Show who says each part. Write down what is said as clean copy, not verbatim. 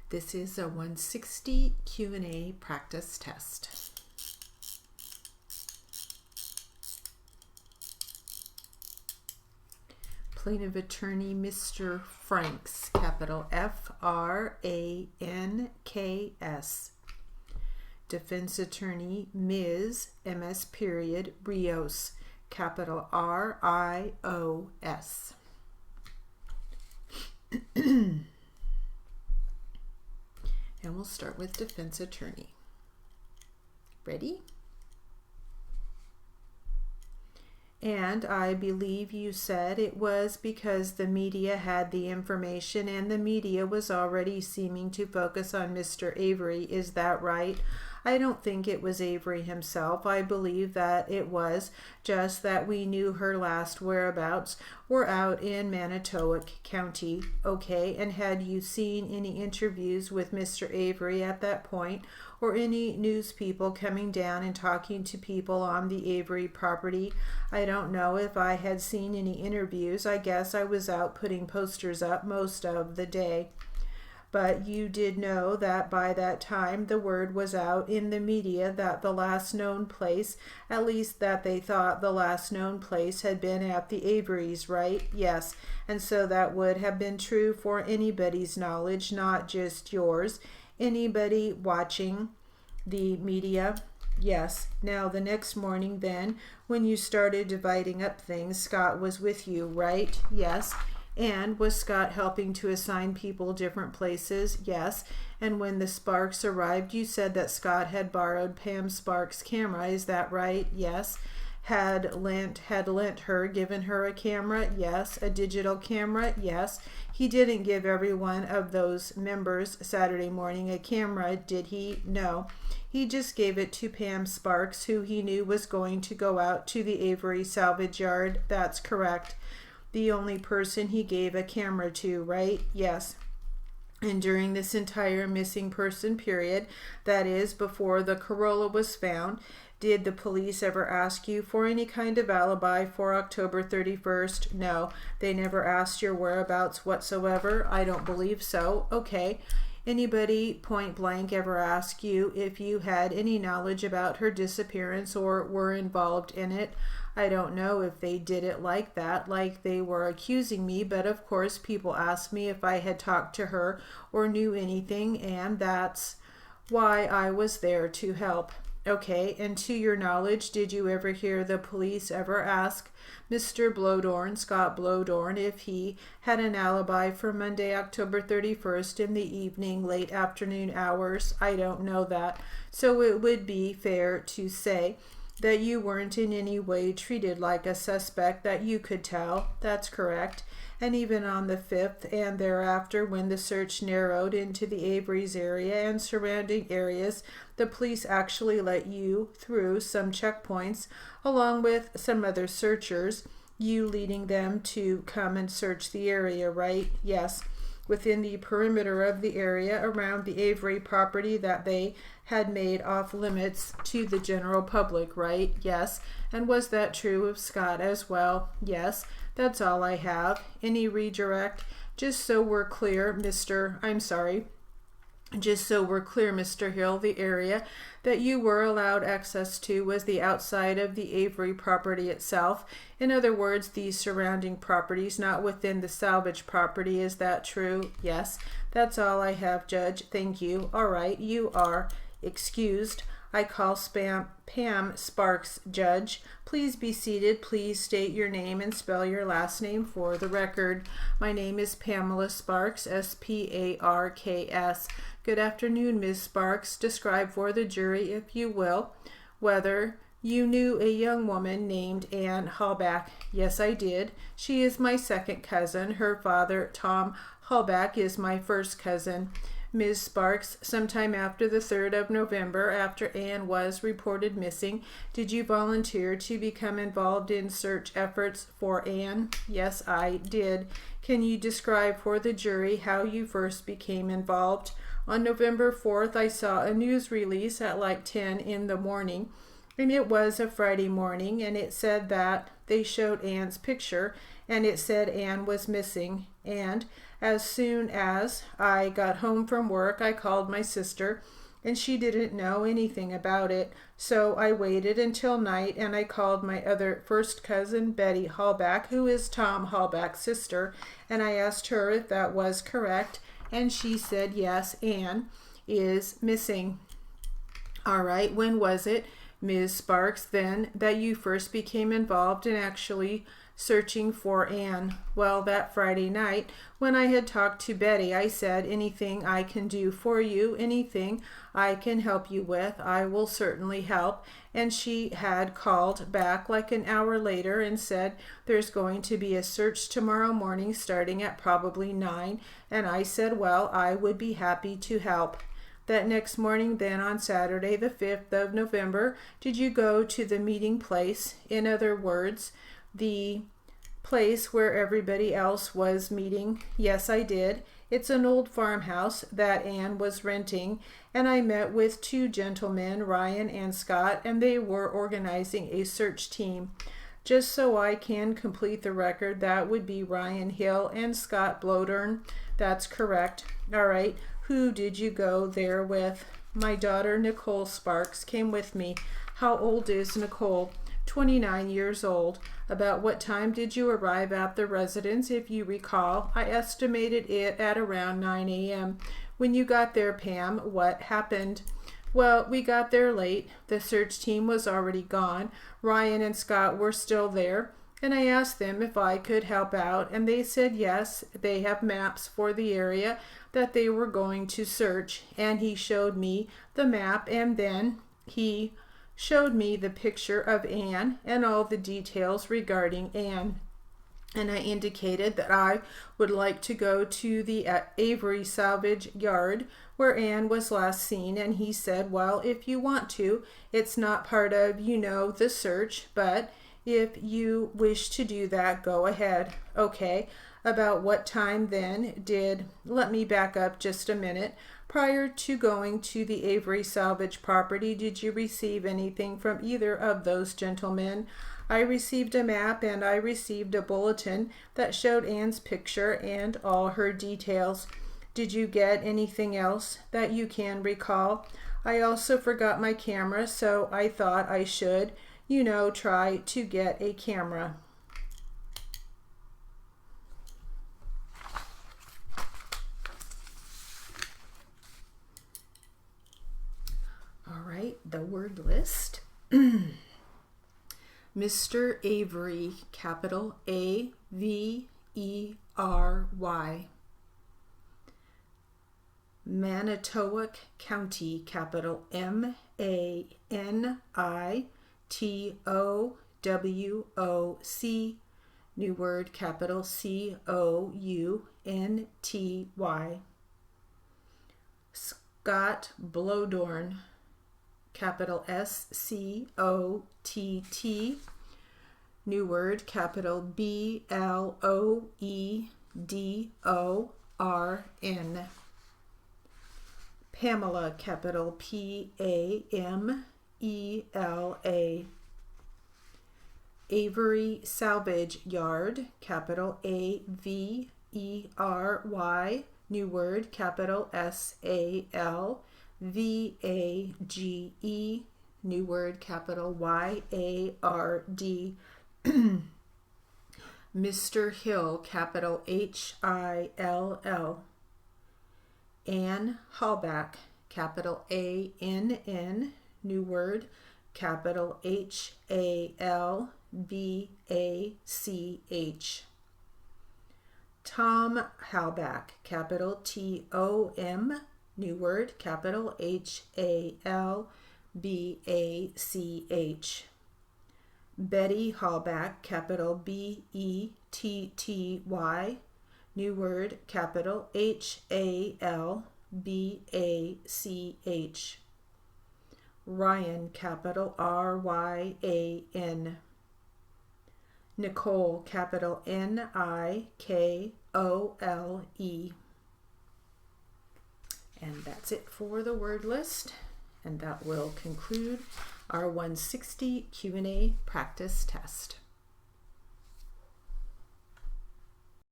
Speaker 1: This is a 160 Q&A practice test. Plaintiff attorney Mr. Franks, capital F-R-A-N-K-S. Defense attorney Ms. M.S. period Rios, capital R-I-O-S. And we'll start with defense attorney. Ready? And I believe you said it was because the media had the information and the media was already seeming to focus on Mr. Avery. Is that right? I don't think it was Avery himself. I believe that it was just that we knew her last whereabouts were out in Manitowoc County. Okay, and had you seen any interviews with Mr. Avery at that point, or any news people coming down and talking to people on the Avery property? I don't know if I had seen any interviews. I guess I was out putting posters up most of the day. But you did know that by that time the word was out in the media that the last known place, at least that they thought the last known place, had been at the Averys, right? Yes, and so that would have been true for anybody's knowledge, not just yours. Anybody watching the media? Yes. Now the next morning then, when you started dividing up things, Scott was with you, right? Yes. And was Scott helping to assign people different places? Yes. And when the Sparks arrived, you said that Scott had borrowed Pam Sparks' camera. Is that right? Yes. Had lent her, given her a camera? Yes. A digital camera? Yes. He didn't give every one of those members Saturday morning a camera, did he? No. He just gave it to Pam Sparks, who he knew was going to go out to the Avery salvage yard. That's correct. The only person he gave a camera to, right? Yes. And during this entire missing person period, that is, before the Corolla was found, did the police ever ask you for any kind of alibi for October 31st? No, they never asked your whereabouts whatsoever. I don't believe so. Okay. Anybody point blank ever ask you if you had any knowledge about her disappearance or were involved in it? I don't know if they did it like that, like they were accusing me, but of course people asked me if I had talked to her or knew anything, and that's why I was there to help. Okay, and to your knowledge, did you ever hear the police ever ask Mr. Blodorn, Scott Blodorn, if he had an alibi for Monday, October 31st in the evening, late afternoon hours? I don't know that. So it would be fair to say that you weren't in any way treated like a suspect that you could tell. That's correct. And even on the 5th and thereafter, when the search narrowed into the Averys area and surrounding areas, the police actually let you through some checkpoints along with some other searchers, you leading them to come and search the area, right? Yes. Within the perimeter of the area around the Avery property that they had made off limits to the general public, right? Yes. And was that true of Scott as well? Yes. That's all I have. Any redirect? Just so we're clear, Mr. Hill, the area that you were allowed access to was the outside of the Avery property itself. In other words, the surrounding properties, not within the salvage property. Is that true? Yes. That's all I have, Judge. Thank you. All right, you are excused. I call Pam Sparks, Judge. Please be seated. Please state your name and spell your last name for the record. My name is Pamela Sparks, S-P-A-R-K-S. Good afternoon, Ms. Sparks. Describe for the jury, if you will, whether you knew a young woman named Ann Halbach. Yes, I did. She is my second cousin. Her father, Tom Halbach, is my first cousin. Ms. Sparks, sometime after the 3rd of November, after Ann was reported missing, did you volunteer to become involved in search efforts for Ann? Yes, I did. Can you describe for the jury how you first became involved? On November 4th, I saw a news release at like 10 in the morning, and it was a Friday morning, and it said that they showed Ann's picture, and it said Ann was missing, and As soon as I got home from work, I called my sister, and she didn't know anything about it. So I waited until night, and I called my other first cousin, Betty Hallback, who is Tom Hallback's sister, and I asked her if that was correct, and she said yes, Anne is missing. All right, when was it, Ms. Sparks, then, that you first became involved in actually searching for Anne? Well, that Friday night, when I had talked to Betty, I said, anything I can do for you, anything I can help you with, I will certainly help. And she had called back like an hour later and said, there's going to be a search tomorrow morning starting at probably 9. And I said, well, I would be happy to help. That next morning, then, on Saturday, the 5th of November, did you go to the meeting place? In other words, the place where everybody else was meeting? Yes, I did. It's an old farmhouse that Anne was renting, and I met with 2 gentlemen, Ryan and Scott, and they were organizing a search team. Just so I can complete the record, that would be Ryan Hill and Scott Blodern. That's correct. All right. Who did you go there with? My daughter, Nicole Sparks, came with me. How old is Nicole? 29 years old. About what time did you arrive at the residence, if you recall? I estimated it at around 9 a.m. When you got there, Pam, what happened? Well, we got there late. The search team was already gone. Ryan and Scott were still there, and I asked them if I could help out, and they said yes, they have maps for the area that they were going to search. And he showed me the map, and then he showed me the picture of Anne and all the details regarding Anne. And I indicated that I would like to go to the Avery salvage yard where Anne was last seen, and he said, well, if you want to, it's not part of, the search, but if you wish to do that, go ahead. Okay. About what time then let me back up just a minute. Prior to going to the Avery salvage property, did you receive anything from either of those gentlemen? I received a map, and I received a bulletin that showed Anne's picture and all her details. Did you get anything else that you can recall? I also forgot my camera, so I thought I should, try to get a camera. All right, the word list. Mr. Avery, capital A-V-E-R-Y. Manitowoc County, capital M-A-N-I-T-O-W-O-C. New word, capital C-O-U-N-T-Y. Scott Blodorn, capital S-C-O-T-T. New word, capital B-L-O-E-D-O-R-N. Pamela, capital P-A-M-E-L-A. Avery Salvage Yard, capital A-V-E-R-Y. New word, capital S-A-L-V-A-G-E. New word, capital Y-A-R-D. Mr. Hill, capital H-I-L-L. Anne Hallback, capital A-N-N. New word, capital H-A-L-B-A-C-H. Tom Hallback, capital T-O-M. New word, capital H-A-L-B-A-C-H. Betty Hallback, capital B-E-T-T-Y. New word, capital H-A-L-B-A-C-H. Ryan, capital R-Y-A-N. Nicole, capital N-I-K-O-L-E. And that's it for the word list. And that will conclude our 160 Q&A practice test.